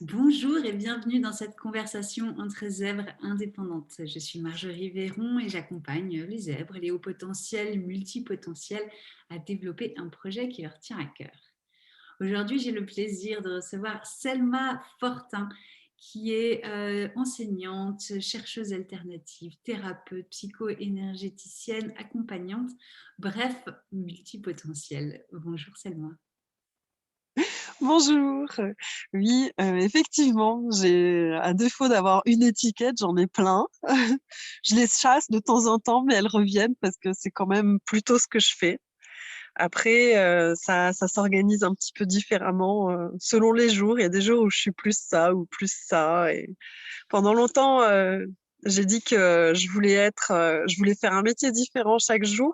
Bonjour et bienvenue dans cette conversation entre zèbres indépendantes. Je suis Marjorie Véron et j'accompagne les zèbres, les hauts potentiels, multipotentiels à développer un projet qui leur tient à cœur. Aujourd'hui, j'ai le plaisir de recevoir Selma Fortin, qui est enseignante, chercheuse alternative, thérapeute, psycho-énergéticienne, accompagnante, bref, multipotentielle. Bonjour Selma. Bonjour. Oui, effectivement, à défaut d'avoir une étiquette, j'en ai plein. Je les chasse de temps en temps, mais elles reviennent parce que c'est quand même plutôt ce que je fais. Après, ça s'organise un petit peu différemment, selon les jours. Il y a des jours où je suis plus ça ou plus ça et pendant longtemps, j'ai dit que je voulais faire un métier différent chaque jour.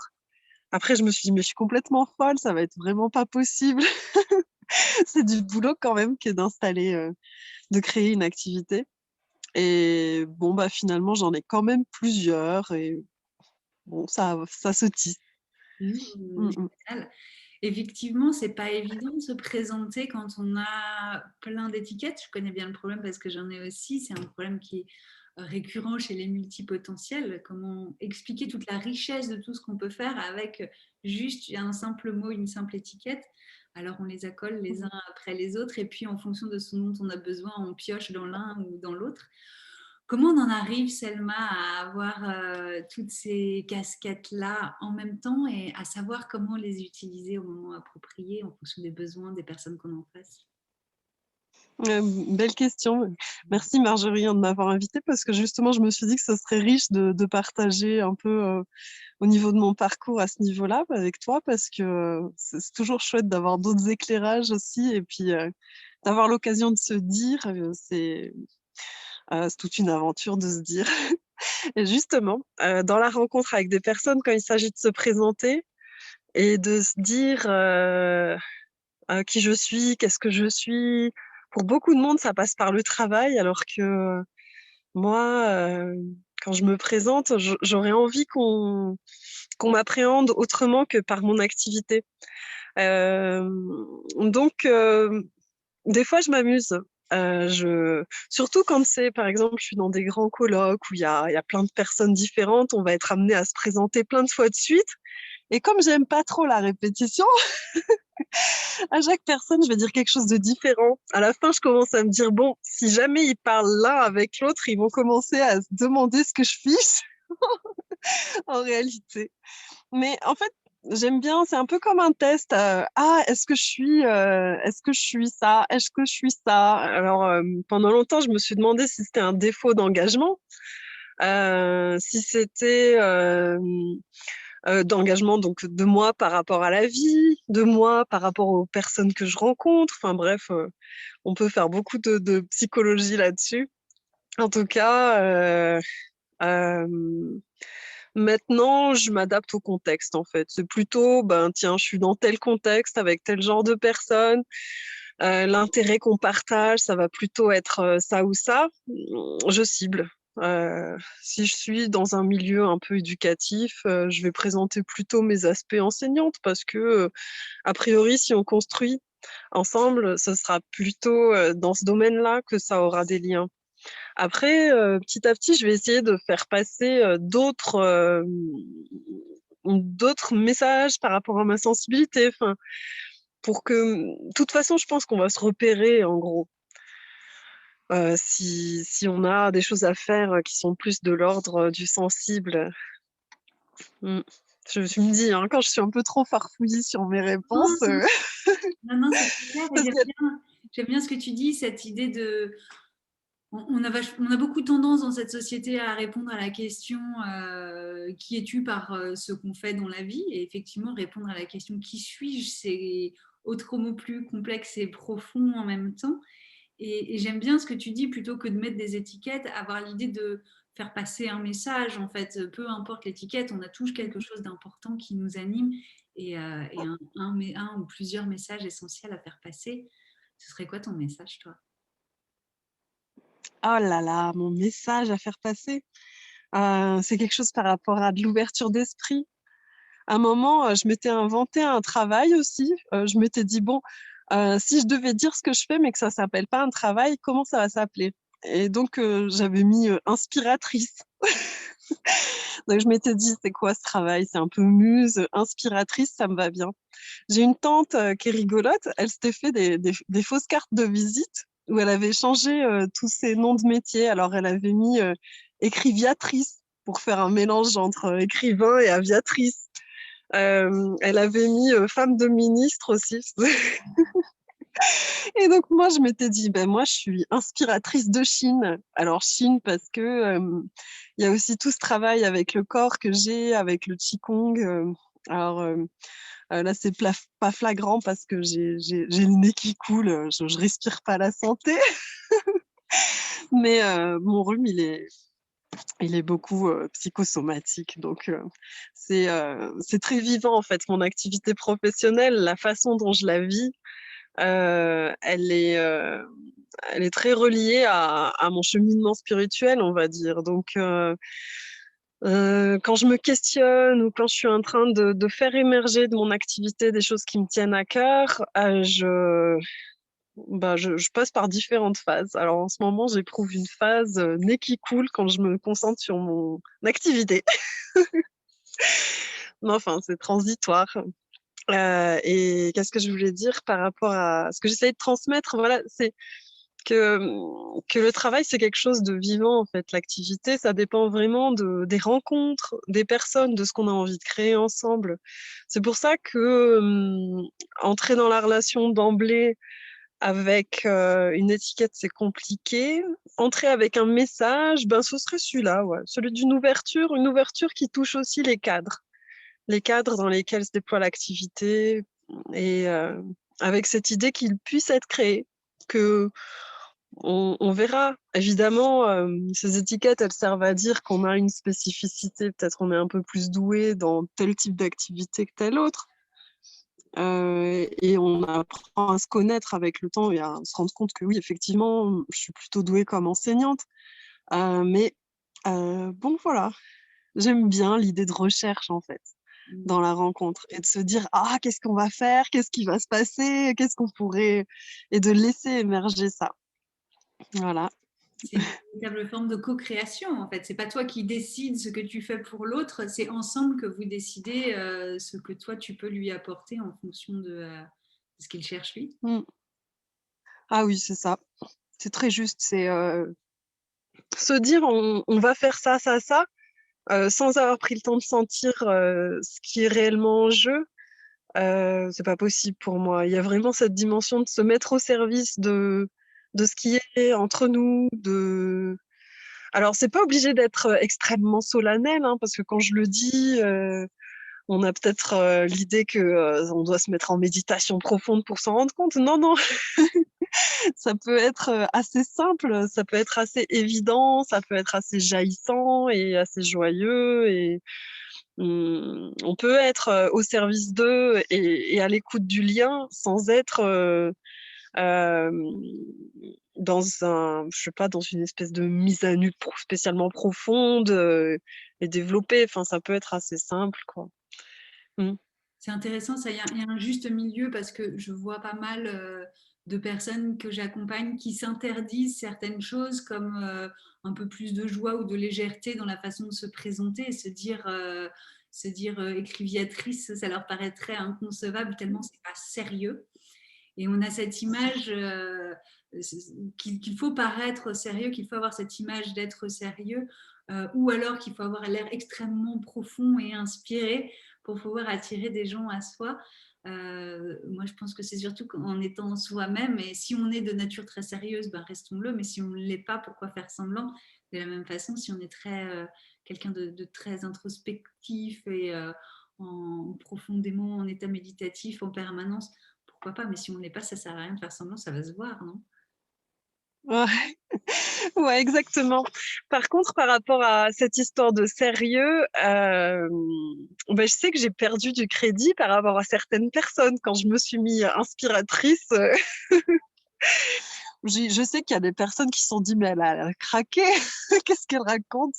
Après, je me suis dit: «Mais je suis complètement folle, ça va être vraiment pas possible». C'est du boulot quand même que de créer une activité et bon, bah, finalement, j'en ai quand même plusieurs et bon, ça se tisse. Mmh mh. Génial. Effectivement, c'est pas évident de se présenter quand on a plein d'étiquettes. Je connais bien le problème parce que j'en ai aussi. C'est un problème qui est récurrent chez les multipotentiels. Comment expliquer toute la richesse de tout ce qu'on peut faire avec juste un simple mot, une simple étiquette. Alors on les accole les uns après les autres et puis en fonction de ce dont on a besoin, on pioche dans l'un ou dans l'autre. Comment on en arrive, Selma, à avoir toutes ces casquettes-là en même temps et à savoir comment les utiliser au moment approprié en fonction des besoins des personnes qu'on a en face? Belle question. Merci Marjorie, hein, de m'avoir invitée parce que justement, je me suis dit que ce serait riche de partager un peu, au niveau de mon parcours à ce niveau-là avec toi parce que, c'est toujours chouette d'avoir d'autres éclairages aussi et puis, d'avoir l'occasion de se dire, c'est toute une aventure de se dire. Et justement, dans la rencontre avec des personnes, quand il s'agit de se présenter et de se dire, qui je suis, qu'est-ce que je suis? Pour beaucoup de monde, ça passe par le travail alors que moi, quand je me présente, j'aurais envie qu'on m'appréhende autrement que par mon activité. Donc des fois, je m'amuse. Je Surtout quand c'est par exemple, je suis dans des grands colloques où il y a plein de personnes différentes, on va être amené à se présenter plein de fois de suite et comme j'aime pas trop la répétition, à chaque personne, je vais dire quelque chose de différent. À la fin, je commence à me dire: «Bon, si jamais ils parlent l'un avec l'autre, ils vont commencer à se demander ce que je fiche en réalité». Mais en fait, j'aime bien, c'est un peu comme un test, «Ah, est-ce que je suis ça? Est-ce que je suis ça?» Alors, pendant longtemps, je me suis demandé si c'était un défaut d'engagement, si c'était, d'engagement donc de moi par rapport à la vie, de moi par rapport aux personnes que je rencontre. Enfin bref, on peut faire beaucoup de psychologie là-dessus. En tout cas, hem maintenant, je m'adapte au contexte, en fait. C'est plutôt, ben, tiens, je suis dans tel contexte avec tel genre de personnes, l'intérêt qu'on partage, ça va plutôt être, ça ou ça. Je cible. Si je suis dans un milieu un peu éducatif, je vais présenter plutôt mes aspects enseignantes parce que, a priori, si on construit ensemble, ce sera plutôt, dans ce domaine-là que ça aura des liens. Après, petit à petit, je vais essayer de faire passer, d'autres messages par rapport à ma sensibilité, enfin, pour que, de toute façon, je pense qu'on va se repérer en gros. Si on a des choses à faire, qui sont plus de l'ordre, du sensible. Mmh. Je me dis, hein, quand je suis un peu trop farfouillie sur mes réponses, Non, non, non, c'est très clair et parce que j'aime bien ce que tu dis, cette idée de on a beaucoup tendance dans cette société à répondre à la question qui es-tu par ce qu'on fait dans la vie? Et effectivement, répondre à la question qui suis-je, c'est autrement plus complexe et profond en même temps. Et j'aime bien ce que tu dis, plutôt que de mettre des étiquettes, avoir l'idée de faire passer un message. En fait, peu importe l'étiquette, on a tous quelque chose d'important qui nous anime et un ou plusieurs messages essentiels à faire passer. Ce serait quoi ton message, toi? oh là là, mon message à faire passer, c'est quelque chose par rapport à de l'ouverture d'esprit. À un moment, je m'étais inventé un travail aussi, je m'étais dit: «Bon, Si je devais dire ce que je fais, mais que ça s'appelle pas un travail, comment ça va s'appeler? Et donc, j'avais mis, inspiratrice. Donc je m'étais dit: «C'est quoi ce travail?» C'est un peu muse, inspiratrice, ça me va bien. J'ai une tante, qui est rigolote, elle s'était fait des fausses cartes de visite où elle avait changé, tous ses noms de métiers. Alors elle avait mis, écriviatrice pour faire un mélange entre, écrivain et aviatrice. Elle avait mis, femme de ministre aussi. Et donc moi, je m'étais dit: «Ben moi, je suis inspiratrice de Chine». Alors Chine parce que, il y a aussi tout ce travail avec le corps que j'ai, avec le qigong, alors, là, c'est pas flagrant parce que j'ai le nez qui coule, je respire pas la santé, mais mon rhume, il est beaucoup, psychosomatique, donc c'est très vivant, en fait, mon activité professionnelle, la façon dont je la vis, heu, elle est, heu, elle est très reliée à mon cheminement spirituel, on va dire, donc quand je me questionne ou quand je suis en train de faire émerger de mon activité des choses qui me tiennent à cœur, je passe par différentes phases. Alors en ce moment, j'éprouve une phase, nez qui coule quand je me concentre sur mon activité. Mais enfin, c'est transitoire. Et qu'est-ce que je voulais dire par rapport à ce que j'essayais de transmettre? Voilà, c'est que, que le travail, c'est quelque chose de vivant, en fait. L'activité, ça dépend vraiment des rencontres, des personnes, de ce qu'on a envie de créer ensemble. C'est pour ça que, entrer dans la relation d'emblée avec, une étiquette, c'est compliqué. Entrer avec un message, ben, ce serait celui-là, ouais, celui une ouverture qui touche aussi les cadres dans lesquels se déploie l'activité et avec cette idée qu'il puisse être créé, qu'on on verra. Évidemment, ces étiquettes, elles servent à dire qu'on a une spécificité, peut-être on est un peu plus doué dans tel type d'activité que tel autre. Et on apprend à se connaître avec le temps et à se rendre compte que oui, effectivement, je suis plutôt douée comme enseignante. Mais bon, voilà, j'aime bien l'idée de recherche, en fait, dans la rencontre et de se dire: «Ah, qu'est-ce qu'on va faire? Qu'est-ce qui va se passer? Qu'est-ce qu'on pourrait» et de laisser émerger ça. Voilà. C'est une véritable forme de co-création, en fait. C'est pas toi qui décides ce que tu fais pour l'autre, c'est ensemble que vous décidez ce que toi tu peux lui apporter en fonction de ce qu'il cherche lui. Mmh. Ah oui, c'est ça. C'est très juste. C'est, se dire: «On va faire ça, ça, ça», sans avoir pris le temps de sentir, ce qui est réellement en jeu, c'est pas possible pour moi. Il y a vraiment cette dimension de se mettre au service de ce qui est entre nous, alors c'est pas obligé d'être, extrêmement solennel, hein, parce que quand je le dis, on a peut-être, l'idée que, on doit se mettre en méditation profonde pour s'en rendre compte. Non, non, ça peut être, assez simple, ça peut être assez évident, ça peut être assez jaillissant et assez joyeux et on peut être, au service d'eux et à l'écoute du lien sans être, hem, dans je sais pas, dans une espèce de mise à nu spécialement profonde, et développée. Enfin, ça peut être assez simple, quoi. Mmh. C'est intéressant, ça, il y a un juste milieu parce que je vois pas mal de personnes que j'accompagne qui s'interdisent certaines choses comme un peu plus de joie ou de légèreté dans la façon de se présenter et se dire écriviatrice, ça leur paraîtrait inconcevable tellement c'est pas sérieux. Et on a cette image qu'il faut paraître sérieux, qu'il faut avoir cette image d'être sérieux, ou alors qu'il faut avoir l'air extrêmement profond et inspiré pour pouvoir attirer des gens à soi. Moi, je pense que c'est surtout en étant soi-même. Et si on est de nature très sérieuse, ben restons-le. Mais si on ne l'est pas, pourquoi faire semblant? De la même façon, si on est quelqu'un de très introspectif et profondément en état méditatif en permanence, pourquoi pas? Mais si on ne l'est pas, ça sert à rien de faire semblant, ça va se voir, non? Ouais, ouais, exactement. Par contre, par rapport à cette histoire de sérieux, je sais que j'ai perdu du crédit par rapport à certaines personnes quand je me suis mis inspiratrice, je sais qu'il y a des personnes qui se sont dit: «Mais elle a craqué, qu'est-ce qu'elle raconte?»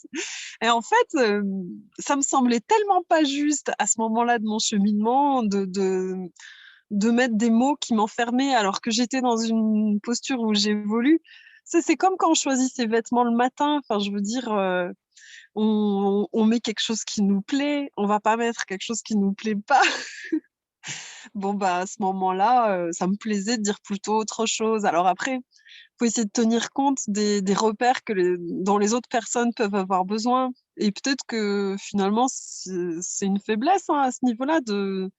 Et en fait, ça me semblait tellement pas juste à ce moment-là de mon cheminement de mettre des mots qui m'enfermaient alors que j'étais dans une posture où j'évolue. C'est comme quand on choisit ses vêtements le matin. Enfin, je veux dire, on met quelque chose qui nous plaît, on va pas mettre quelque chose qui nous plaît pas. Bon, bah, à ce moment-là, ça me plaisait de dire plutôt autre chose. Alors après, faut essayer de tenir compte des repères dont les autres personnes peuvent avoir besoin. Et peut-être que finalement, c'est une faiblesse hein, à ce niveau-là de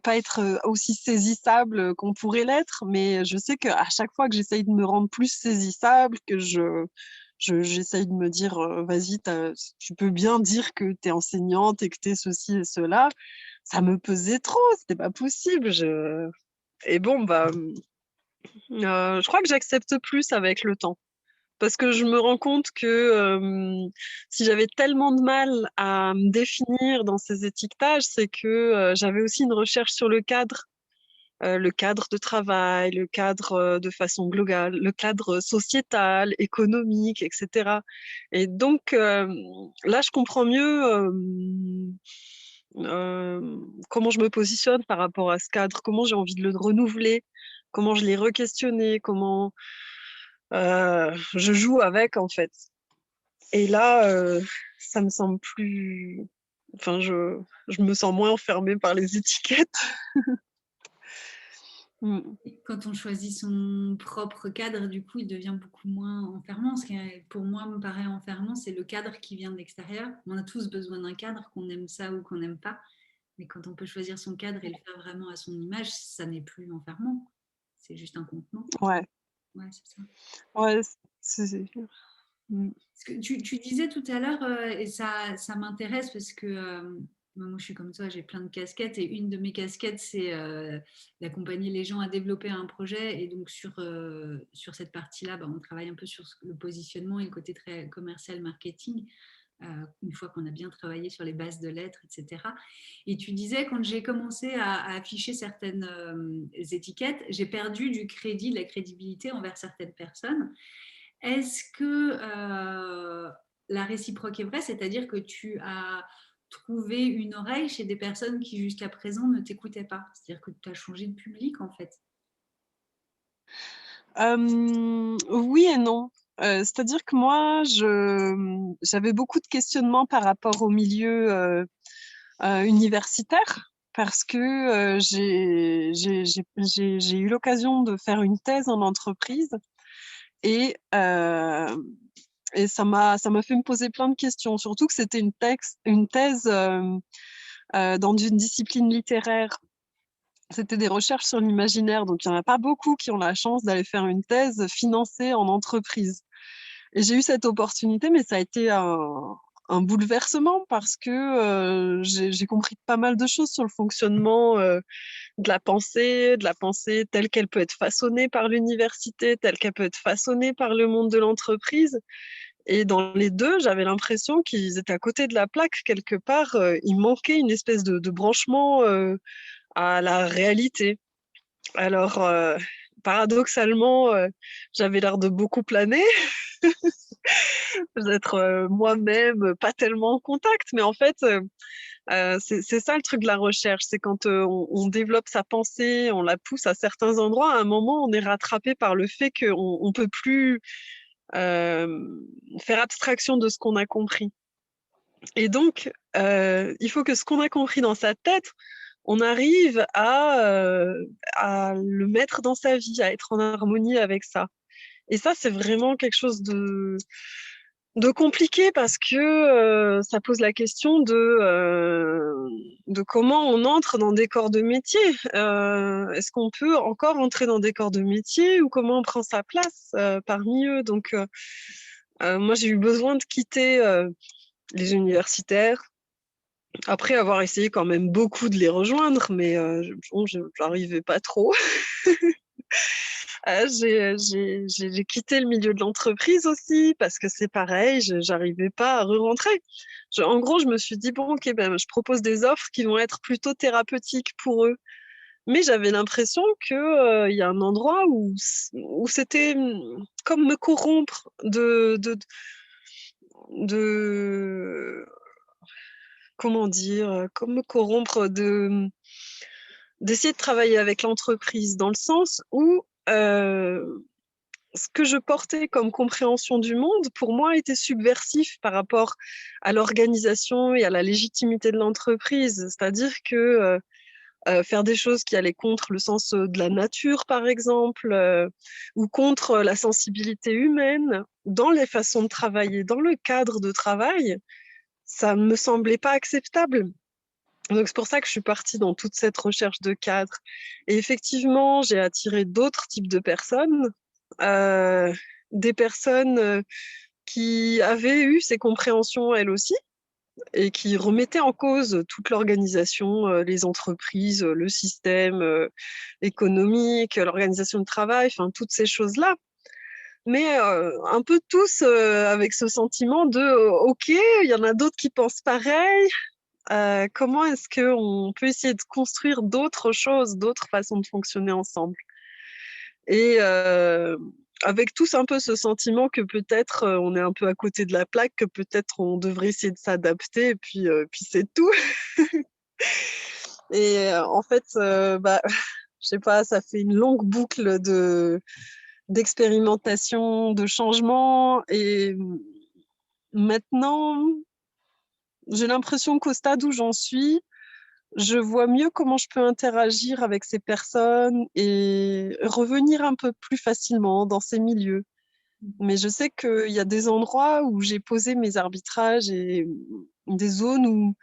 pas être aussi saisissable qu'on pourrait l'être. Mais je sais qu'à chaque fois que j'essaye de me rendre plus saisissable, que j'essaye de me dire, vas-y, tu peux bien dire que tu es enseignante et que tu es ceci et cela. Ça me pesait trop, c'était pas possible. Et bon, bah, je crois que j'accepte plus avec le temps. Parce que je me rends compte que si j'avais tellement de mal à me définir dans ces étiquetages, c'est que j'avais aussi une recherche sur le cadre de travail, le cadre de façon globale, le cadre sociétal, économique, etc. Et donc là, je comprends mieux comment je me positionne par rapport à ce cadre, comment j'ai envie de le renouveler, comment je l'ai re-questionné, comment je joue avec en fait. Et là, ça me semble plus. Enfin, je me sens moins enfermée par les étiquettes. Mm. Quand on choisit son propre cadre, du coup, il devient beaucoup moins enfermant. Ce qui, pour moi, me paraît enfermant, c'est le cadre qui vient de l'extérieur. On a tous besoin d'un cadre, qu'on aime ça ou qu'on n'aime pas. Mais quand on peut choisir son cadre et le faire vraiment à son image, ça n'est plus enfermant. C'est juste un contenant. Ouais, Ouais, c'est ça. ouais, c'est. Mm. Ce que tu disais tout à l'heure, et ça m'intéresse parce que moi je suis comme toi, j'ai plein de casquettes et une de mes casquettes c'est d'accompagner les gens à développer un projet et donc sur cette partie-là, bah, on travaille un peu sur le positionnement et le côté très commercial marketing. Une fois qu'on a bien travaillé sur les bases de lettres, etc. Et tu disais, quand j'ai commencé à afficher certaines étiquettes, j'ai perdu du crédit, de la crédibilité envers certaines personnes. Est-ce que la réciproque est vraie, c'est-à-dire que tu as trouvé une oreille chez des personnes qui jusqu'à présent ne t'écoutaient pas, c'est-à-dire que tu as changé de public en fait? Oui et non. C'est-à-dire que moi, j'avais beaucoup de questionnements par rapport au milieu universitaire parce que j'ai eu l'occasion de faire une thèse en entreprise et, euh, et ça m'a fait me poser plein de questions, surtout que c'était une thèse dans une discipline littéraire. C'était des recherches sur l'imaginaire, donc il n'y en a pas beaucoup qui ont la chance d'aller faire une thèse financée en entreprise. Et j'ai eu cette opportunité, mais ça a été un bouleversement parce que j'ai compris pas mal de choses sur le fonctionnement de la pensée telle qu'elle peut être façonnée par l'université, telle qu'elle peut être façonnée par le monde de l'entreprise. Et dans les deux, j'avais l'impression qu'ils étaient à côté de la plaque quelque part. Il manquait une espèce de branchement à la réalité. Alors, paradoxalement, j'avais l'air de beaucoup planer, d'être moi-même pas tellement en contact, mais en fait, c'est ça le truc de la recherche, c'est quand on développe sa pensée, on la pousse à certains endroits, à un moment, on est rattrapé par le fait qu'on ne peut plus faire abstraction de ce qu'on a compris. Et donc, il faut que ce qu'on a compris dans sa tête, on arrive à le mettre dans sa vie, à être en harmonie avec ça. Et ça, c'est vraiment quelque chose de compliqué parce que ça pose la question de comment on entre dans des corps de métier. Est-ce qu'on peut encore entrer dans des corps de métier ou comment on prend sa place parmi eux? Donc, moi, j'ai eu besoin de quitter les universitaires après avoir essayé quand même beaucoup de les rejoindre, mais bon, j'arrivais pas trop. J'ai quitté le milieu de l'entreprise aussi parce que c'est pareil, j'arrivais pas à re-rentrer. En gros, je me suis dit, bon, ok, ben, je propose des offres qui vont être plutôt thérapeutiques pour eux. Mais j'avais l'impression qu'il y a un endroit où c'était comme me corrompre de comment dire, comme me corrompre d'essayer de travailler avec l'entreprise dans le sens où ce que je portais comme compréhension du monde, pour moi, était subversif par rapport à l'organisation et à la légitimité de l'entreprise. C'est-à-dire que faire des choses qui allaient contre le sens de la nature, par exemple, ou contre la sensibilité humaine, dans les façons de travailler, dans le cadre de travail, ça ne me semblait pas acceptable. Donc c'est pour ça que je suis partie dans toute cette recherche de cadre. Et effectivement, j'ai attiré d'autres types de personnes, euh, des personnes qui avaient eu ces compréhensions elles aussi et qui remettaient en cause toute l'organisation, les entreprises, le système économique, l'organisation du travail, enfin toutes ces choses-là. Mais un peu tous avec ce sentiment de OK, il y en a d'autres qui pensent pareil. Comment est-ce qu'on peut essayer de construire d'autres choses, d'autres façons de fonctionner ensemble? Et avec tous un peu ce sentiment que peut-être on est un peu à côté de la plaque, que peut-être on devrait essayer de s'adapter, et puis c'est tout. Et en fait, bah, je sais pas, ça fait une longue boucle d'expérimentation, de changement. Et maintenant, j'ai l'impression qu'au stade où j'en suis, je vois mieux comment je peux interagir avec ces personnes et revenir un peu plus facilement dans ces milieux. Mais je sais qu'il y a des endroits où j'ai posé mes arbitrages et des zones où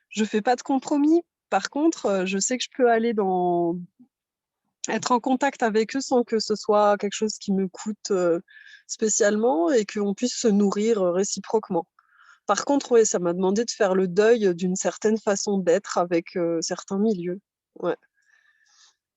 je fais pas de compromis. Par contre, je sais que je peux aller être en contact avec eux sans que ce soit quelque chose qui me coûte spécialement et qu'on puisse se nourrir réciproquement. Par contre, ouais, ça m'a demandé de faire le deuil d'une certaine façon d'être avec certains milieux. Ouais.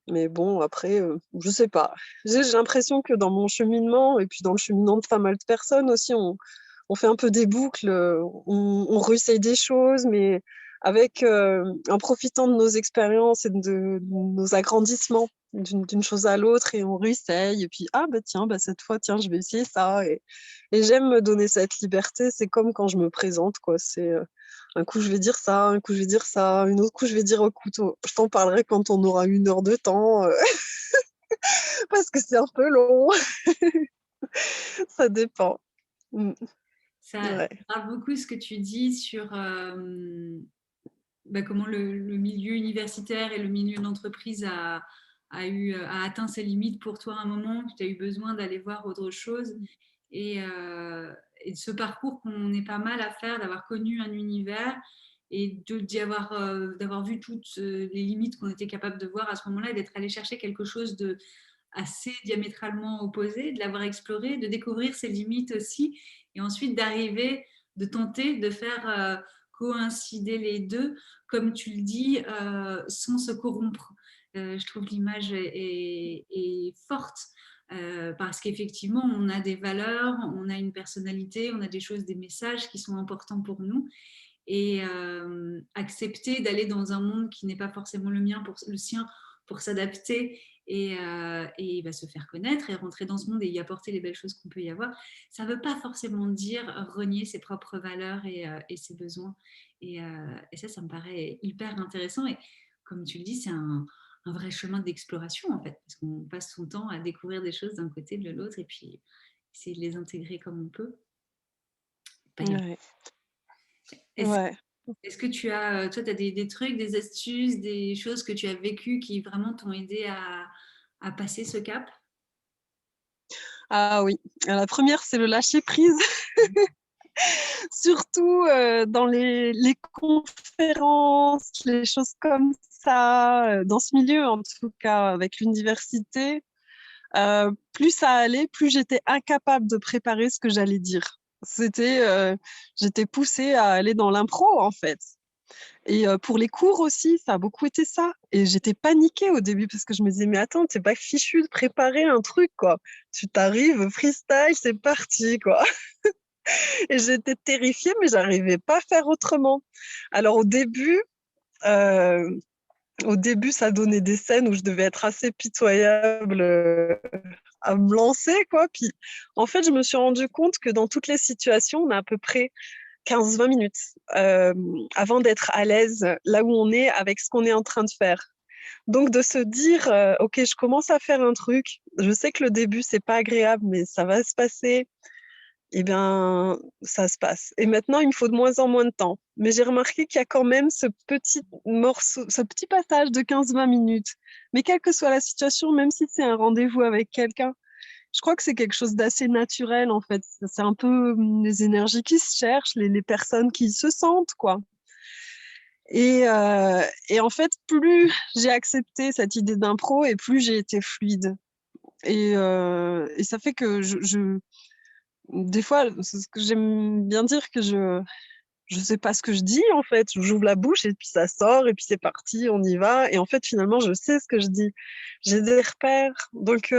Mais bon, après, je sais pas. J'ai l'impression que dans mon cheminement, et puis dans le cheminement de pas mal de personnes aussi, on fait un peu des boucles, on réessaye des choses, mais en profitant de nos expériences et de nos agrandissements d'une chose à l'autre, et on réessaye, et puis, ah bah tiens, bah cette fois, tiens, je vais essayer ça. Et j'aime me donner cette liberté, c'est comme quand je me présente, quoi. C'est un coup, je vais dire ça, un coup, je vais dire ça, une autre coup, je vais dire, écoute, je t'en parlerai quand on aura 1 heure de temps, parce que c'est un peu long. Ça dépend. Mm. Ça Ouais. parle beaucoup ce que tu dis sur bah, comment le milieu universitaire et le milieu d'entreprise a atteint ses limites pour toi à un moment, que tu as eu besoin d'aller voir autre chose. Et, euh, et de ce parcours qu'on est pas mal à faire, d'avoir connu un univers et d'avoir vu toutes les limites qu'on était capable de voir à ce moment-là et d'être allé chercher quelque chose de assez diamétralement opposé, de l'avoir exploré, de découvrir ses limites aussi, et ensuite d'arriver, de tenter de faire coïncider les deux, comme tu le dis, sans se corrompre. Je trouve l'image est forte. Parce qu'effectivement, on a des valeurs, on a une personnalité, on a des choses, des messages qui sont importants pour nous. Et accepter d'aller dans un monde qui n'est pas forcément le sien pour s'adapter et bah, se faire connaître et rentrer dans ce monde et y apporter les belles choses qu'on peut y avoir, ça ne veut pas forcément dire renier ses propres valeurs et ses besoins. Et ça me paraît hyper intéressant. Et comme tu le dis, c'est un vrai chemin d'exploration en fait, parce qu'on passe son temps à découvrir des choses d'un côté, de l'autre, et puis essayer de les intégrer comme on peut. Ouais. Est-ce Ouais. est-ce que toi, tu as des trucs, des astuces, des choses que tu as vécues qui vraiment t'ont aidé à passer ce cap? Ah oui. La première, c'est le lâcher prise. Surtout dans les conférences, les choses comme ça, dans ce milieu, en tout cas, avec l'université. Plus ça allait, plus j'étais incapable de préparer ce que j'allais dire. J'étais poussée à aller dans l'impro, en fait. Et pour les cours aussi, ça a beaucoup été ça. Et j'étais paniquée au début parce que je me disais, mais attends, t'es pas fichu de préparer un truc, quoi. Tu t'arrives, freestyle, c'est parti, quoi. Et j'étais terrifiée, mais j'arrivais pas à faire autrement. Alors euh, au début, ça donnait des scènes où je devais être assez pitoyable à me lancer, quoi. Puis, en fait, je me suis rendu compte que dans toutes les situations, on a à peu près 15-20 minutes avant d'être à l'aise là où on est avec ce qu'on est en train de faire. Donc de se dire, OK, je commence à faire un truc, je sais que le début, c'est pas agréable, mais ça va se passer. Eh bien, ça se passe. Et maintenant, il me faut de moins en moins de temps. Mais j'ai remarqué qu'il y a quand même ce petit morceau, ce petit passage de 15-20 minutes. Mais quelle que soit la situation, même si c'est un rendez-vous avec quelqu'un, je crois que c'est quelque chose d'assez naturel, en fait. C'est un peu les énergies qui se cherchent, les personnes qui se sentent, quoi. Et en fait, plus j'ai accepté cette idée d'impro et plus j'ai été fluide. Et ça fait que des fois, c'est ce que j'aime bien dire, que je sais pas ce que je dis, en fait. J'ouvre la bouche et puis ça sort et puis c'est parti, on y va. Et en fait, finalement, je sais ce que je dis. J'ai des repères. Donc,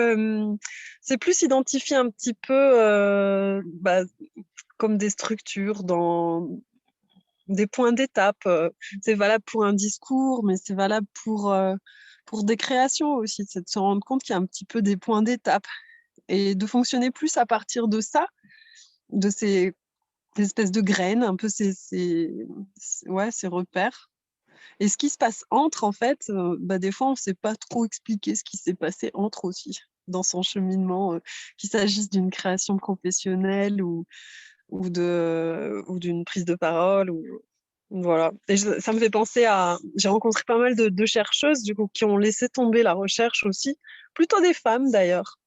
c'est plus identifier un petit peu bah, comme des structures dans des points d'étape. C'est valable pour un discours, mais c'est valable pour des créations aussi. C'est de se rendre compte qu'il y a un petit peu des points d'étape et de fonctionner plus à partir de ça, de ces espèces de graines, un peu ouais, ces repères. Et ce qui se passe entre, en fait, bah, des fois, on ne sait pas trop expliquer ce qui s'est passé entre aussi, dans son cheminement, qu'il s'agisse d'une création professionnelle ou d'une prise de parole. Voilà. Et ça me fait penser à... J'ai rencontré pas mal de chercheuses, du coup, qui ont laissé tomber la recherche aussi, plutôt des femmes d'ailleurs,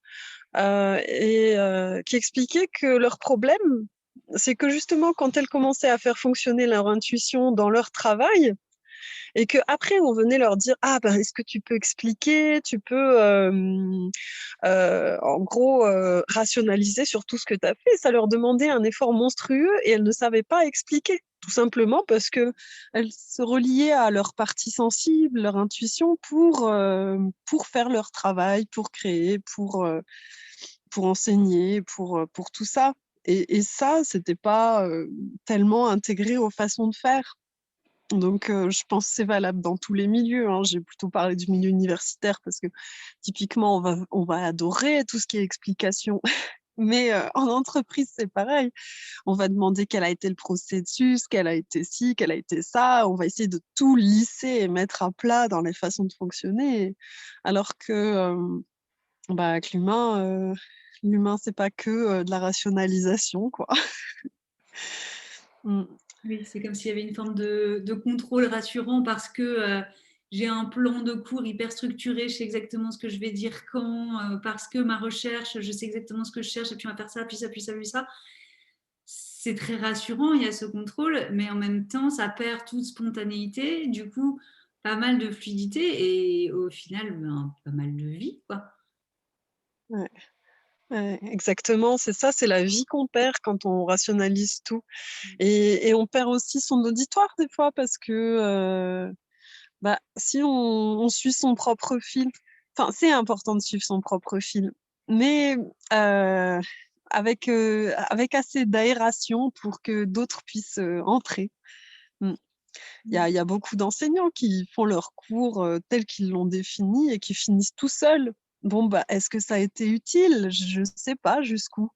qui expliquaient que leur problème, c'est que justement, quand elles commençaient à faire fonctionner leur intuition dans leur travail, et que après on venait leur dire, ah ben est-ce que tu peux expliquer, tu peux en gros rationaliser sur tout ce que tu as fait. Ça leur demandait un effort monstrueux et elles ne savaient pas expliquer, tout simplement parce que elles se reliaient à leur partie sensible, leur intuition pour faire leur travail, pour créer, pour enseigner, pour tout ça. Et ça, c'était pas tellement intégré aux façons de faire. Donc, je pense que c'est valable dans tous les milieux, hein. J'ai plutôt parlé du milieu universitaire parce que typiquement, on va adorer tout ce qui est explication. Mais en entreprise, c'est pareil. On va demander quel a été le processus, quel a été ci, quel a été ça. On va essayer de tout lisser et mettre à plat dans les façons de fonctionner. Alors que l'humain, c'est pas que de la rationalisation, quoi. Mm. Oui, c'est comme s'il y avait une forme de contrôle rassurant parce que j'ai un plan de cours hyper structuré, je sais exactement ce que je vais dire quand, parce que ma recherche, je sais exactement ce que je cherche, et puis on va faire ça, puis ça, puis ça, puis ça. C'est très rassurant, il y a ce contrôle, mais en même temps, ça perd toute spontanéité, du coup, pas mal de fluidité et au final, ben, pas mal de vie, quoi. Ouais. Ouais, exactement, c'est ça, c'est la vie qu'on perd quand on rationalise tout. Et on perd aussi son auditoire des fois parce que bah, si on suit son propre fil, enfin, c'est important de suivre son propre fil, mais euh, avec assez d'aération pour que d'autres puissent entrer. Mm. Il y a beaucoup d'enseignants qui font leurs cours tels qu'ils l'ont défini et qui finissent tout seuls. Bon, bah, est-ce que ça a été utile? Je ne sais pas jusqu'où.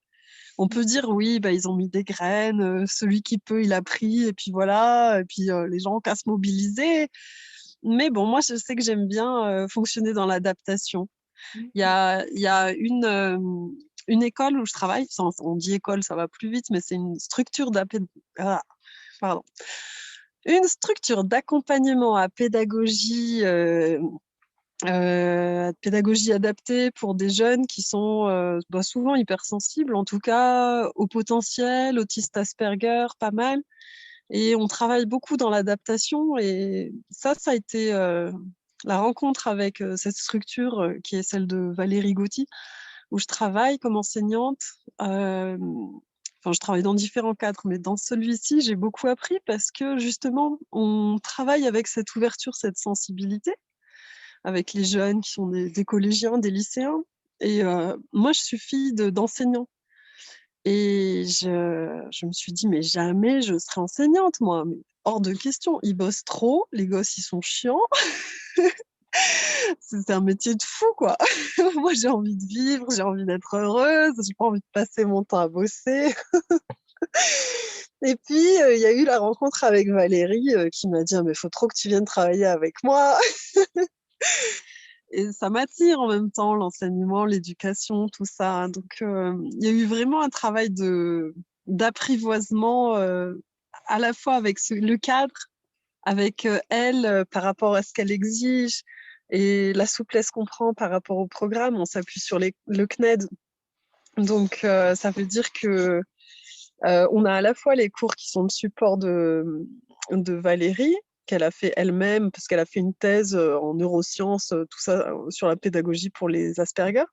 On peut dire oui, bah, ils ont mis des graines, celui qui peut, il a pris, et puis voilà, et puis les gens ont qu'à se mobiliser. Mais bon, moi, je sais que j'aime bien fonctionner dans l'adaptation. Il y a une école où je travaille, on dit école, ça va plus vite, mais c'est une structure pardon. Une structure d'accompagnement à pédagogie adaptée pour des jeunes qui sont bah, souvent hypersensibles, en tout cas au potentiel, autistes Asperger, pas mal. Et on travaille beaucoup dans l'adaptation. Et ça a été la rencontre avec cette structure qui est celle de Valérie Gauthier, où je travaille comme enseignante. Euh, Enfin, je travaille dans différents cadres, mais dans celui-ci, j'ai beaucoup appris parce que justement, on travaille avec cette ouverture, cette sensibilité avec les jeunes qui sont des collégiens, des lycéens. Et moi, je suis fille d'enseignants. Et je me suis dit, mais jamais je serai enseignante, moi. Mais hors de question. Ils bossent trop, les gosses, ils sont chiants. C'est un métier de fou, quoi. Moi, j'ai envie de vivre, j'ai envie d'être heureuse, j'ai pas envie de passer mon temps à bosser. Et puis, il y a eu la rencontre avec Valérie qui m'a dit, ah, mais il faut trop que tu viennes travailler avec moi. Et ça m'attire en même temps, l'enseignement, l'éducation, tout ça. Donc, il y a eu vraiment un travail d'apprivoisement, à la fois avec le cadre, avec elle, par rapport à ce qu'elle exige et la souplesse qu'on prend par rapport au programme. On s'appuie sur le CNED. Donc, ça veut dire que on a à la fois les cours qui sont le support de Valérie, qu'elle a fait elle-même, parce qu'elle a fait une thèse en neurosciences, tout ça, sur la pédagogie pour les Asperger.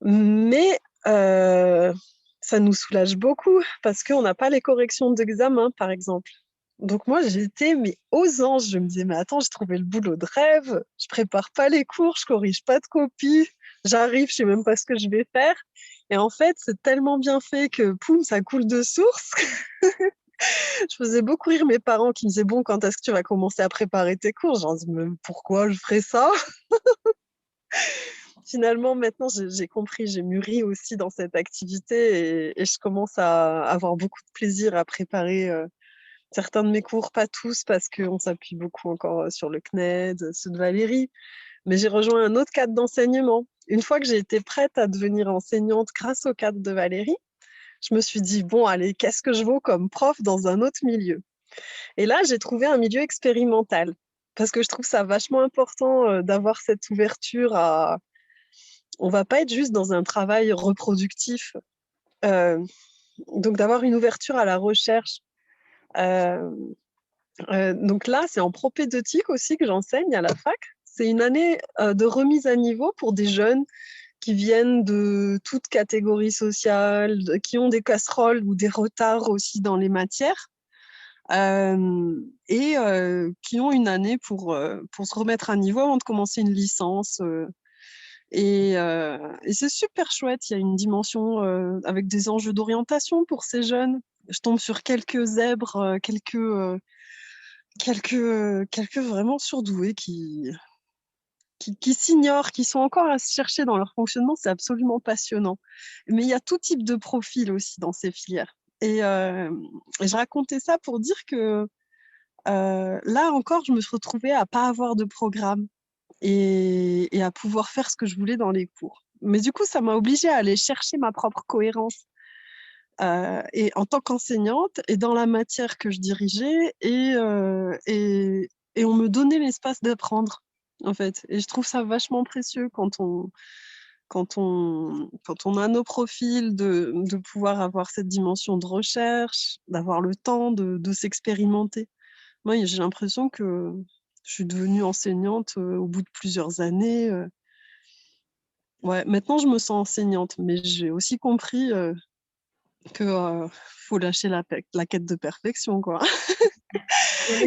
Mais ça nous soulage beaucoup, parce qu'on n'a pas les corrections d'examen, par exemple. Donc moi, j'étais mais aux anges. Je me disais, mais attends, j'ai trouvé le boulot de rêve. Je prépare pas les cours, je corrige pas de copies. J'arrive, je sais même pas ce que je vais faire. Et en fait, c'est tellement bien fait que, poum, ça coule de source. Je faisais beaucoup rire mes parents qui me disaient, bon, quand est-ce que tu vas commencer à préparer tes cours? J'en dis, mais pourquoi je ferais ça? Finalement, maintenant, j'ai compris, j'ai mûri aussi dans cette activité et je commence à avoir beaucoup de plaisir à préparer certains de mes cours, pas tous, parce qu'on s'appuie beaucoup encore sur le CNED, ceux de Valérie. Mais j'ai rejoint un autre cadre d'enseignement. Une fois que j'ai été prête à devenir enseignante grâce au cadre de Valérie, je me suis dit, bon, allez, qu'est-ce que je vaux comme prof dans un autre milieu? Et là, j'ai trouvé un milieu expérimental, parce que je trouve ça vachement important d'avoir cette ouverture à... On va pas être juste dans un travail reproductif, euh, donc d'avoir une ouverture à la recherche. Euh, donc là, c'est en propédeutique aussi que j'enseigne à la fac. C'est une année de remise à niveau pour des jeunes qui viennent de toutes catégories sociales, qui ont des casseroles ou des retards aussi dans les matières, et qui ont une année pour se remettre à niveau avant de commencer une licence. Et c'est super chouette. Il y a une dimension avec des enjeux d'orientation pour ces jeunes. Je tombe sur quelques zèbres, quelques vraiment surdoués qui s'ignorent, qui sont encore à se chercher dans leur fonctionnement. C'est absolument passionnant. Mais il y a tout type de profil aussi dans ces filières. Et je racontais ça pour dire que là encore, je me suis retrouvée à pas avoir de programme et à pouvoir faire ce que je voulais dans les cours. Mais du coup, ça m'a obligée à aller chercher ma propre cohérence et en tant qu'enseignante et dans la matière que je dirigeais et on me donnait l'espace d'apprendre en fait. Et je trouve ça vachement précieux quand on a nos profils de pouvoir avoir cette dimension de recherche, d'avoir le temps de s'expérimenter. Moi, j'ai l'impression que je suis devenue enseignante au bout de plusieurs années. Ouais, maintenant, je me sens enseignante, mais j'ai aussi compris que faut lâcher la quête de perfection, quoi.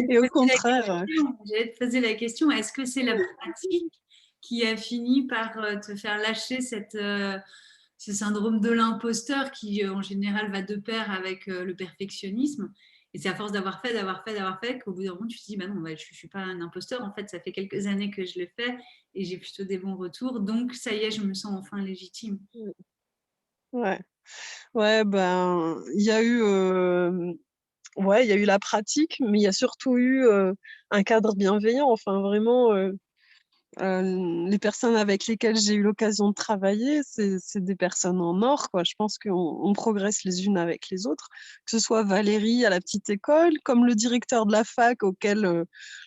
Et au contraire, J'allais te poser la question, est-ce que c'est la pratique qui a fini par te faire lâcher ce syndrome de l'imposteur qui, en général, va de pair avec le perfectionnisme? Et c'est à force d'avoir fait, qu'au bout d'un moment, tu te dis, bah non, bah, je ne suis pas un imposteur. En fait, ça fait quelques années que je le fais et j'ai plutôt des bons retours. Donc, ça y est, je me sens enfin légitime. ouais, ouais, ben, il y a eu la pratique, mais il y a surtout eu un cadre bienveillant. Enfin, vraiment, les personnes avec lesquelles j'ai eu l'occasion de travailler, c'est des personnes en or, quoi. Je pense qu'on progresse les unes avec les autres, que ce soit Valérie à la petite école, comme le directeur de la fac auquel,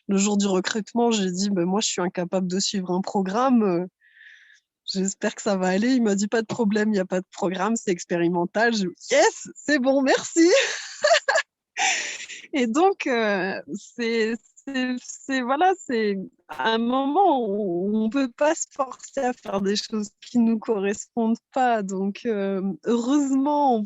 le jour du recrutement, j'ai dit, ben, moi, je suis incapable de suivre un programme. J'espère que ça va aller. Il m'a dit, pas de problème, il n'y a pas de programme, c'est expérimental. Yes, c'est bon, merci. Et donc, voilà, c'est un moment où on ne peut pas se forcer à faire des choses qui ne nous correspondent pas. Donc, heureusement,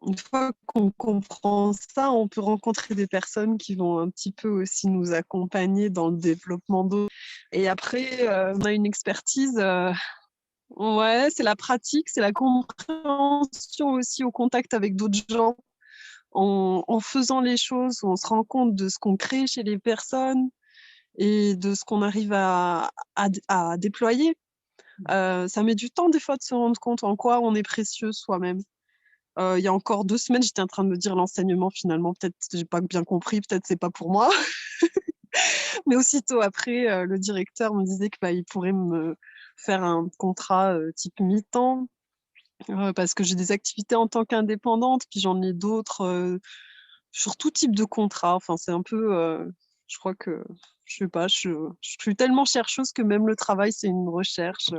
une fois qu'on comprend ça, on peut rencontrer des personnes qui vont un petit peu aussi nous accompagner dans le développement d'eau. Et après, on a une expertise. Ouais, c'est la pratique, c'est la compréhension aussi au contact avec d'autres gens. En faisant les choses, on se rend compte de ce qu'on crée chez les personnes et de ce qu'on arrive à déployer. Ça met du temps des fois de se rendre compte en quoi on est précieux soi-même. Il y a encore 2 semaines, j'étais en train de me dire l'enseignement finalement, peut-être j'ai pas bien compris, peut-être c'est pas pour moi. Mais aussitôt après, le directeur me disait que, bah, il pourrait me faire un contrat, type mi-temps, parce que j'ai des activités en tant qu'indépendante, puis j'en ai d'autres, sur tout type de contrat. Enfin, c'est un peu, je crois que je sais pas, je suis tellement chercheuse que même le travail, c'est une recherche,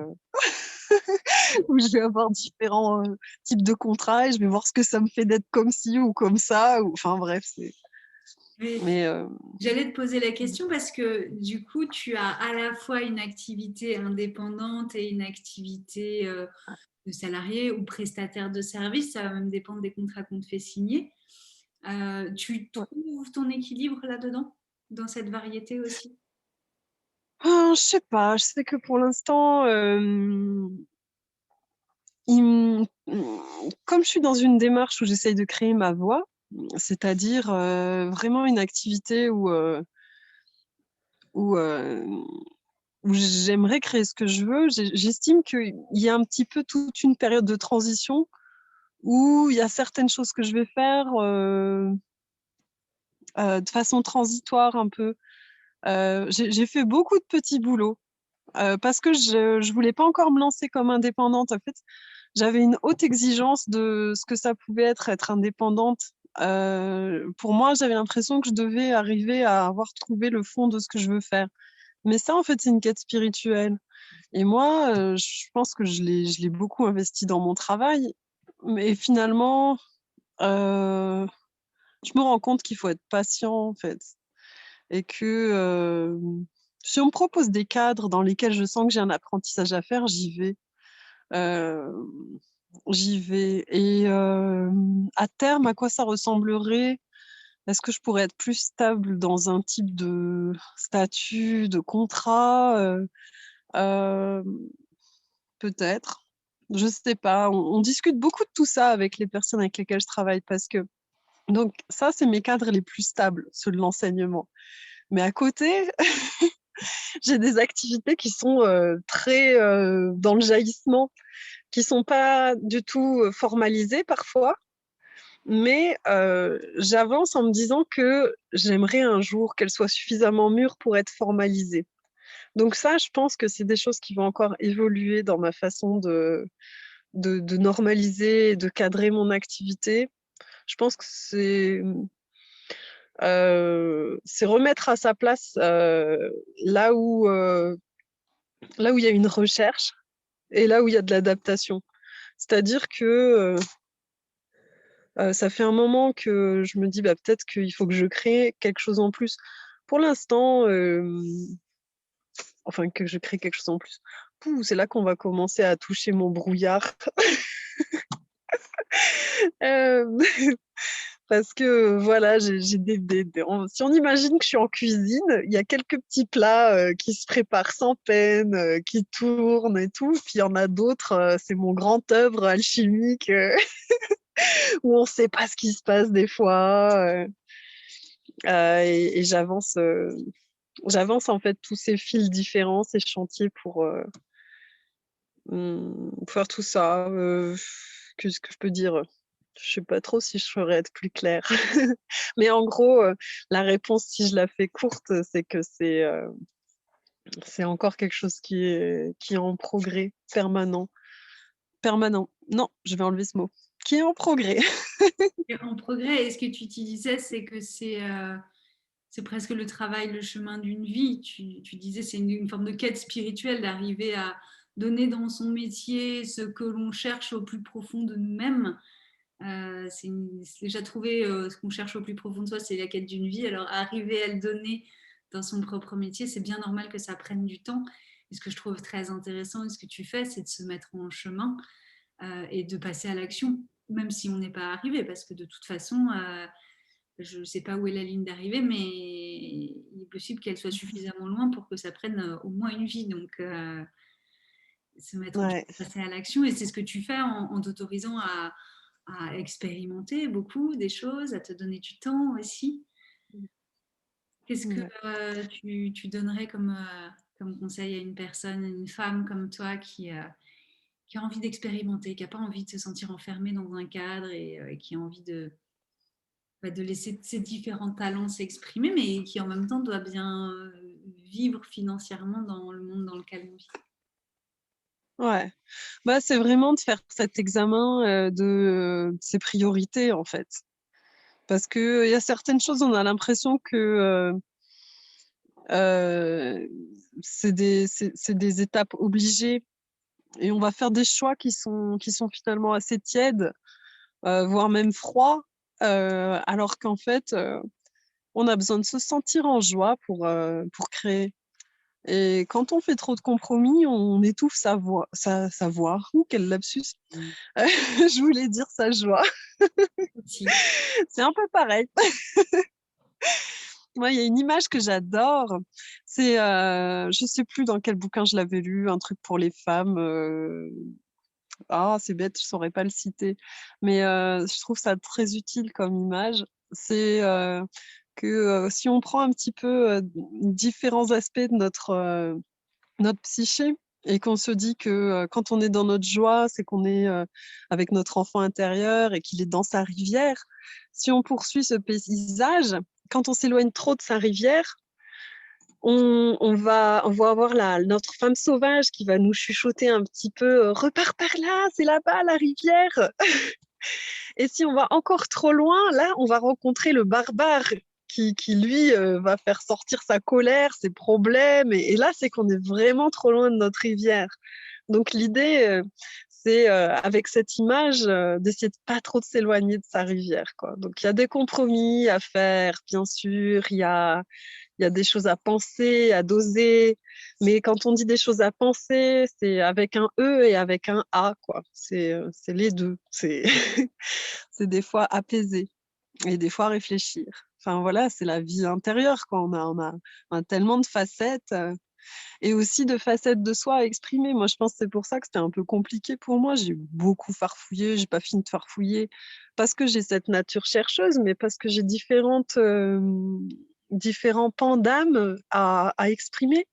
où je vais avoir différents, types de contrats et je vais voir ce que ça me fait d'être comme ci ou comme ça ou enfin bref, c'est Mais mais j'allais te poser la question parce que du coup, tu as à la fois une activité indépendante et une activité de salarié ou prestataire de service. Ça va même dépendre des contrats qu'on te fait signer. Tu ouais. trouves ton équilibre là-dedans, dans cette variété aussi? Je sais pas, je sais que pour l'instant, comme je suis dans une démarche où j'essaye de créer ma voix, c'est-à-dire, vraiment une activité où, où j'aimerais créer ce que je veux, j'estime qu'il y a un petit peu toute une période de transition où il y a certaines choses que je vais faire, de façon transitoire un peu. J'ai fait beaucoup de petits boulots, parce que je voulais pas encore me lancer comme indépendante. En fait, j'avais une haute exigence de ce que ça pouvait être indépendante. Pour moi, j'avais l'impression que je devais arriver à avoir trouvé le fond de ce que je veux faire. Mais ça, en fait, c'est une quête spirituelle et moi, je pense que je l'ai beaucoup investi dans mon travail, mais finalement, heu, je me rends compte qu'il faut être patient, en fait et que, si on me propose des cadres dans lesquels je sens que j'ai un apprentissage à faire, j'y vais. Hem, J'y vais et à terme, à quoi ça ressemblerait? Est-ce que je pourrais être plus stable dans un type de statut, de contrat? Hem, Peut-être. Je sais pas. On discute beaucoup de tout ça avec les personnes avec lesquelles je travaille parce que donc ça, c'est mes cadres les plus stables, ceux de l'enseignement. Mais à côté, j'ai des activités qui sont, très, dans le jaillissement, qui sont pas du tout, formalisées parfois, mais j'avance en me disant que j'aimerais un jour qu'elles soient suffisamment mûres pour être formalisées. Donc ça, je pense que c'est des choses qui vont encore évoluer dans ma façon de normaliser et de cadrer mon activité. Je pense que c'est remettre à sa place, là où il y a une recherche et là où il y a de l'adaptation. C'est-à-dire que, ça fait un moment que je me dis: «Bah, peut-être qu'il faut que je crée quelque chose en plus». Pour l'instant, enfin que je crée quelque chose en plus. Pouh, c'est là qu'on va commencer à toucher mon brouillard. Hem, Parce que, voilà, j'ai des si on imagine que je suis en cuisine, il y a quelques petits plats, qui se préparent sans peine, qui tournent et tout. Puis il y en a d'autres, c'est mon grand œuvre alchimique, où on sait pas ce qui se passe des fois, et j'avance en fait tous ces fils différents, ces chantiers pour faire tout ça, qu'est-ce que je peux dire? Je sais pas trop si je saurais être plus claire. Mais en gros, la réponse, si je la fais courte, c'est que c'est encore quelque chose qui est en progrès permanent. Permanent. Non, je vais enlever ce mot. Qui est en progrès. Et en progrès, et ce que tu disais, c'est que c'est presque le travail, le chemin d'une vie. Tu disais c'est une forme de quête spirituelle d'arriver à donner dans son métier ce que l'on cherche au plus profond de nous-mêmes. C'est déjà trouver ce qu'on cherche au plus profond de soi, c'est la quête d'une vie. Alors arriver à le donner dans son propre métier, c'est bien normal que ça prenne du temps. Et ce que je trouve très intéressant, ce que tu fais, c'est de se mettre en chemin et de passer à l'action, même si on n'est pas arrivé, parce que de toute façon, je ne sais pas où est la ligne d'arrivée, mais il est possible qu'elle soit suffisamment loin pour que ça prenne au moins une vie. Donc, se mettre en Ouais. passer à l'action, et c'est ce que tu fais en t'autorisant à expérimenter beaucoup des choses, à te donner du temps aussi. Qu'est-ce que Ouais. tu donnerais comme conseil à une personne, une femme comme toi qui a envie d'expérimenter, qui n'a pas envie de se sentir enfermée dans un cadre et qui a envie de de laisser ces différents talents s'exprimer, mais qui en même temps doit bien vivre financièrement dans le monde dans lequel on vit. Ouais. Bah, c'est vraiment de faire cet examen de ses priorités, en fait. Parce qu'il y a certaines choses, on a l'impression que c'est des étapes obligées et on va faire des choix qui sont finalement assez tièdes, voire même froids, alors qu'en fait, on a besoin de se sentir en joie pour créer. Et quand on fait trop de compromis, on étouffe sa voix. Ouh, quel lapsus! Je voulais dire sa joie. Aussi. C'est un peu pareil. Moi, il y a une image que j'adore, c'est, je sais plus dans quel bouquin je l'avais lu, un truc pour les femmes, ah, c'est bête, je saurais pas le citer, mais je trouve ça très utile comme image. C'est, que, si on prend un petit peu, différents aspects de notre psyché et qu'on se dit que, quand on est dans notre joie, c'est qu'on est, avec notre enfant intérieur et qu'il est dans sa rivière. Si on poursuit ce paysage, quand on s'éloigne trop de sa rivière, on va avoir notre femme sauvage qui va nous chuchoter un petit peu, «Repars par là, c'est là-bas la rivière!» Et si on va encore trop loin, là, on va rencontrer le barbare qui lui, va faire sortir sa colère, ses problèmes et là, c'est qu'on est vraiment trop loin de notre rivière. Donc l'idée, c'est, avec cette image, d'essayer de pas trop de s'éloigner de sa rivière, quoi. Donc il y a des compromis à faire, bien sûr, il y a des choses à penser, à doser, mais quand on dit des choses à penser, c'est avec un E et avec un A, quoi. C'est les 2. C'est c'est des fois apaiser et des fois réfléchir. Enfin voilà, c'est la vie intérieure, quoi. On a tellement de facettes, et aussi de facettes de soi à exprimer. Moi, je pense que c'est pour ça que c'était un peu compliqué pour moi. J'ai beaucoup farfouillé, j'ai pas fini de farfouiller parce que j'ai cette nature chercheuse, mais parce que j'ai différents pans d'âme à exprimer.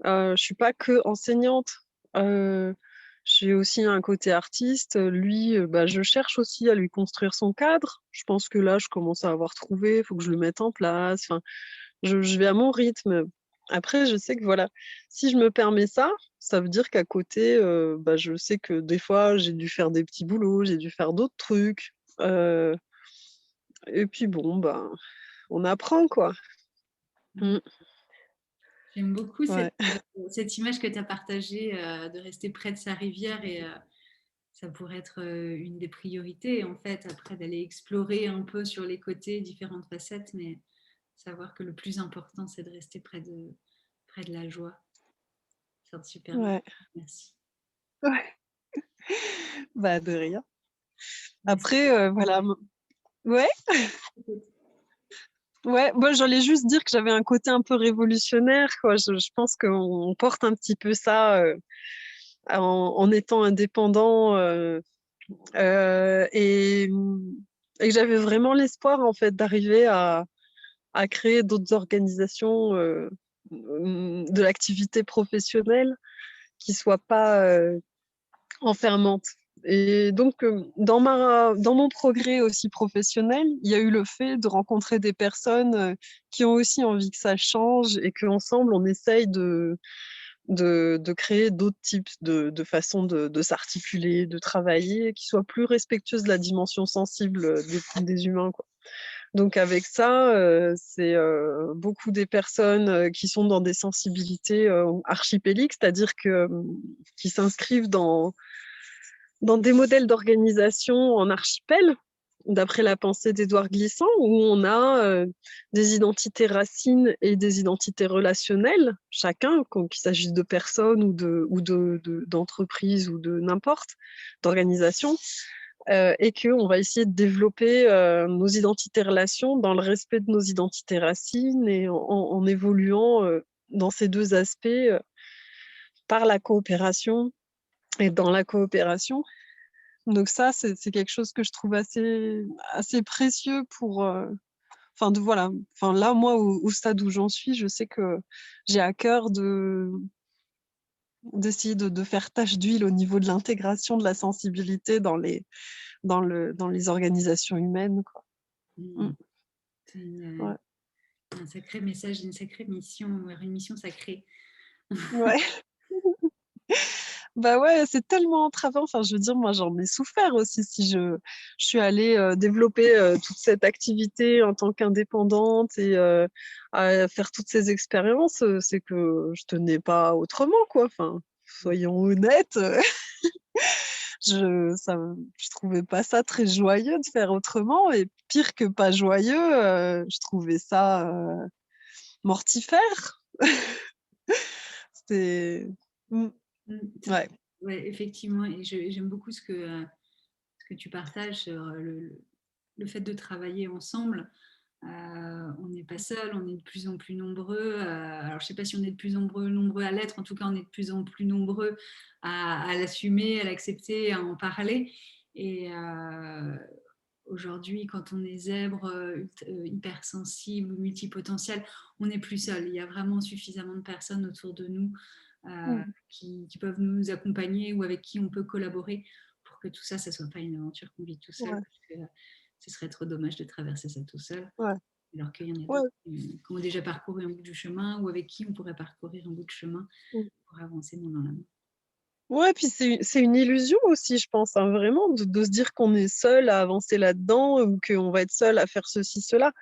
Je suis pas que enseignante. Heu, j'ai aussi un côté artiste. Lui, bah, je cherche aussi à lui construire son cadre. Je pense que là, je commence à avoir trouvé, il faut que je le mette en place. Enfin, je vais à mon rythme. Après, je sais que voilà, si je me permets ça, ça veut dire qu'à côté, bah, je sais que des fois, j'ai dû faire des petits boulots, j'ai dû faire d'autres trucs, et puis bon, ben, on apprend quoi. Mmh, J'aime beaucoup ouais, cette image que tu as partagée de rester près de sa rivière et ça pourrait être une des priorités en fait, après d'aller explorer un peu sur les côtés différentes facettes, mais savoir que le plus important c'est de rester près de la joie. C'est super bien. ouais, Merci. ouais, bah, de rien. Merci. Après, voilà, ouais, ouais, moi, j'allais juste dire que j'avais un côté un peu révolutionnaire, quoi. Je pense qu'on porte un petit peu ça, en étant indépendant, et que j'avais vraiment l'espoir, en fait, d'arriver à créer d'autres organisations, de l'activité professionnelle qui soient pas, enfermantes. Et donc, dans mon progrès aussi professionnel, il y a eu le fait de rencontrer des personnes, qui ont aussi envie que ça change et qu'ensemble on essaye de créer d'autres types de façons de s'articuler, de travailler, qui soient plus respectueuses de la dimension sensible, des humains, quoi. Donc avec ça, c'est, beaucoup des personnes, qui sont dans des sensibilités, archipéliques, c'est-à-dire que, qui s'inscrivent dans des modèles d'organisation en archipel, d'après la pensée d'Édouard Glissant, où on a, des identités racines et des identités relationnelles, chacun, qu'il s'agisse de personnes ou d'entreprises ou de n'importe, d'organisations, et qu'on va essayer de développer, nos identités relations dans le respect de nos identités racines et en évoluant, dans ces 2 aspects, par la coopération et dans la coopération. Donc ça, c'est quelque chose que je trouve assez précieux pour, enfin de voilà, enfin là, moi, au stade où j'en suis, je sais que j'ai à cœur d'essayer de faire tache d'huile au niveau de l'intégration de la sensibilité dans les organisations humaines, quoi. Mm. Mmh. C'est Ouais. un sacré message, une sacrée mission, une mission sacrée. Ouais. Bah, ouais, c'est tellement entravant. Enfin, je veux dire, moi, j'en ai souffert aussi si je suis allée, développer, toute cette activité en tant qu'indépendante et à faire toutes ces expériences, c'est que je tenais pas autrement, quoi. Enfin, soyons honnêtes, je trouvais pas ça très joyeux de faire autrement et pire que pas joyeux, je trouvais ça, mortifère. C'était mmh, ouais. Ouais, effectivement, et j'aime beaucoup ce que tu partages sur le fait de travailler ensemble. On n'est pas seul, on est de plus en plus nombreux. Alors, je ne sais pas si on est de plus nombreux à l'être, en tout cas, on est de plus en plus nombreux à l'assumer, à l'accepter, à en parler. Et aujourd'hui, quand on est zèbre, hypersensible ou multipotentiel, on n'est plus seul. Il y a vraiment suffisamment de personnes autour de nous Mmh. qui peuvent nous accompagner ou avec qui on peut collaborer pour que tout ça, ça ne soit pas une aventure qu'on vit tout seul. Ouais, Parce que ce serait trop dommage de traverser ça tout seul. ouais, Alors qu'il y en a ouais. d'autres qui ont déjà parcouru un bout du chemin ou avec qui on pourrait parcourir un bout de chemin Mmh. pour avancer main dans la main. Ouais, puis c'est une illusion aussi, je pense, hein, vraiment, de se dire qu'on est seul à avancer là-dedans ou qu'on va être seul à faire ceci, cela.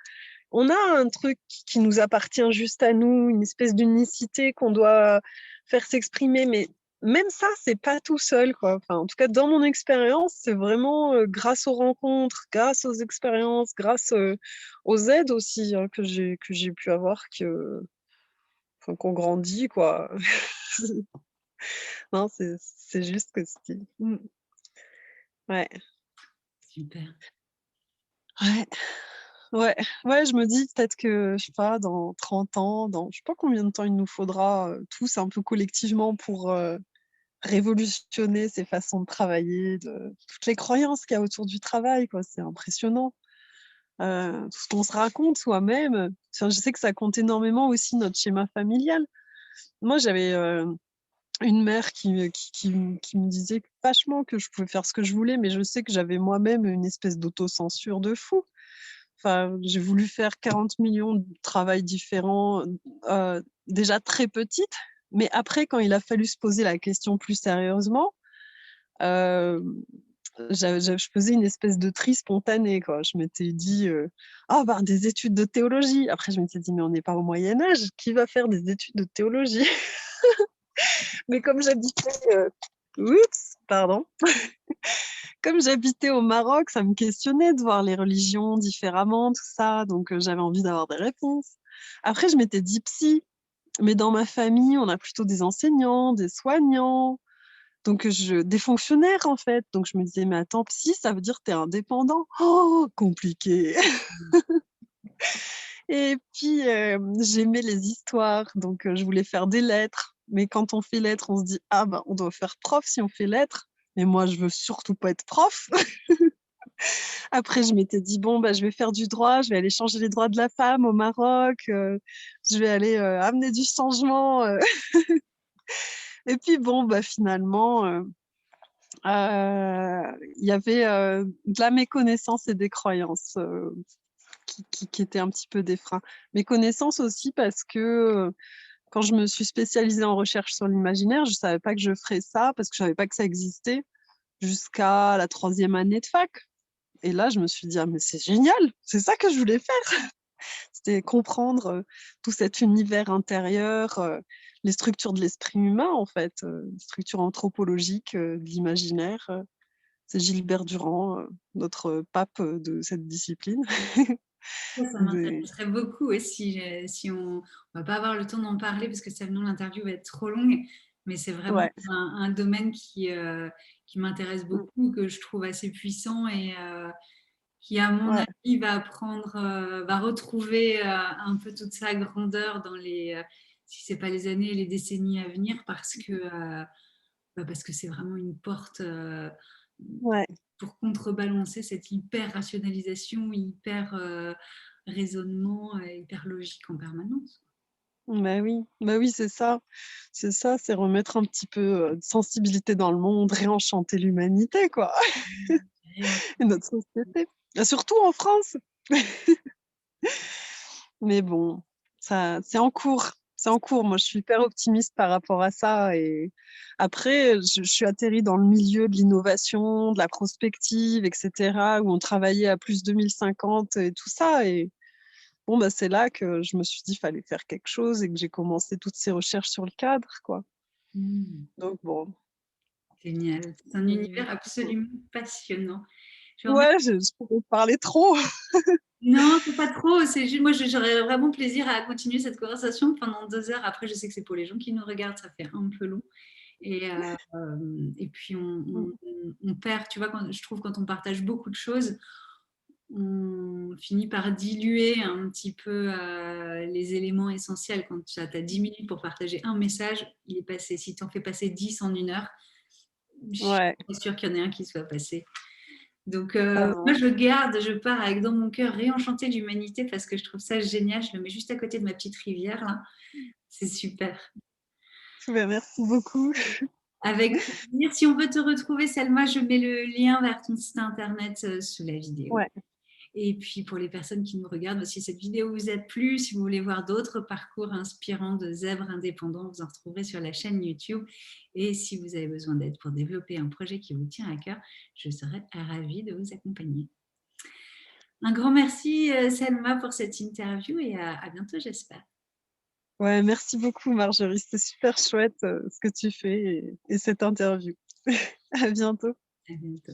On a un truc qui nous appartient juste à nous, une espèce d'unicité qu'on doit faire s'exprimer, mais même ça, c'est pas tout seul, quoi. Enfin, en tout cas, dans mon expérience, c'est vraiment grâce aux rencontres, grâce aux expériences, grâce aux aides aussi hein, que j'ai pu avoir enfin, qu'on grandit, quoi. Non, c'est juste que c'est. Ouais, Super. ouais, ouais, ouais, je me dis peut-être que, je sais pas, dans 30 ans, dans je sais pas combien de temps il nous faudra, tous un peu collectivement pour, révolutionner ces façons de travailler, de toutes les croyances qu'il y a autour du travail, quoi. C'est impressionnant, tout ce qu'on se raconte soi-même, enfin, je sais que ça compte énormément aussi notre schéma familial. Moi, j'avais, une mère qui me disait vachement que je pouvais faire ce que je voulais, mais je sais que j'avais moi-même une espèce d'autocensure de fou. Enfin, j'ai voulu faire 40 millions de travails différents, déjà très petite, mais après quand il a fallu se poser la question plus sérieusement, hem, je faisais une espèce de tri spontané, quoi. Je m'étais dit, «Ah ben, des études de théologie». Après je m'étais dit: «Mais on n'est pas au Moyen Âge, qui va faire des études de théologie?» Mais comme j'habitais, oups, pardon. Comme j'habitais au Maroc, ça me questionnait de voir les religions différemment, tout ça, donc j'avais envie d'avoir des réponses. Après, je m'étais dit psy, mais dans ma famille, on a plutôt des enseignants, des soignants, donc des fonctionnaires, en fait. Donc je me disais: «Mais attends, psy, ça veut dire que tu es indépendant? Oh, compliqué!» Et puis, j'aimais les histoires, donc je voulais faire des lettres, mais quand on fait lettres, on se dit: «Ah ben, on doit faire prof si on fait lettres», mais moi, je veux surtout pas être prof. Après, je m'étais dit: «Bon, bah, je vais faire du droit, je vais aller changer les droits de la femme au Maroc, je vais aller, amener du changement», et puis bon, bah, finalement, il y avait, de la méconnaissance et des croyances, qui étaient un petit peu des freins. Méconnaissance aussi parce que, quand je me suis spécialisée en recherche sur l'imaginaire, je savais pas que je ferais ça parce que je savais pas que ça existait jusqu'à la 3e année de fac, et là, je me suis dit: «Ah mais c'est génial, c'est ça que je voulais faire!» C'était comprendre, tout cet univers intérieur, les structures de l'esprit humain en fait, les structures anthropologiques, de l'imaginaire, c'est Gilbert Durand, notre pape, de cette discipline. Ça Des m'intéresserait beaucoup aussi. Si on va pas avoir le temps d'en parler parce que sinon l'interview va être trop longue, mais c'est vraiment Ouais. un domaine qui m'intéresse Mmh. beaucoup, que je trouve assez puissant et qui, à mon Ouais. avis, va retrouver un peu toute sa grandeur dans si c'est pas les années, les décennies à venir, parce que c'est vraiment une porte Ouais. pour contrebalancer cette hyper rationalisation, hyper raisonnement, hyper logique en permanence. Bah oui, c'est ça. C'est ça, c'est remettre un petit peu, de sensibilité dans le monde, réenchanter l'humanité quoi Rien. et notre société. Et surtout en France. Mais bon, ça c'est en cours, c'est en cours. Moi, je suis hyper optimiste par rapport à ça et après, je suis atterrie dans le milieu de l'innovation, de la prospective et cetera, où on travaillait à plus 2050 et tout ça et bon, bah, c'est là que je me suis dit: «Fallait faire quelque chose» et que j'ai commencé toutes ces recherches sur le cadre, quoi. Mmh. Donc bon, Génial. C'est un mmh, univers absolument passionnant. Je vous ouais, je pourrais parler trop. Non, faut pas trop. C'est juste, moi, j'aurais vraiment plaisir à continuer cette conversation pendant 2 heures. Après, je sais que c'est pour les gens qui nous regardent, ça fait un peu long. Et puis, on perd, tu vois, je trouve, quand on partage beaucoup de choses, on finit par diluer un petit peu les éléments essentiels. Quand tu as 10 minutes pour partager un message, il est passé. Si tu en fais passer 10 en 1 heure, je suis Ouais, pas sûre qu'il y en ait un qui soit passé. Donc, ah moi, non, je pars avec dans mon cœur réenchanté d'humanité parce que je trouve ça génial. Je le mets juste à côté de ma petite rivière, là. C'est super. bah, merci beaucoup. Avec plaisir. Si on veut te retrouver, Selma, je mets le lien vers ton site internet sous la vidéo. Ouais, Et puis, pour les personnes qui nous regardent, si cette vidéo vous a plu, si vous voulez voir d'autres parcours inspirants de zèbres indépendants, vous en retrouverez sur la chaîne YouTube. Et si vous avez besoin d'aide pour développer un projet qui vous tient à cœur, je serai ravie de vous accompagner. Un grand merci, Selma, pour cette interview et à bientôt, j'espère. ouais, merci beaucoup Marjorie, c'était super chouette, ce que tu fais et cette interview. À bientôt. À bientôt.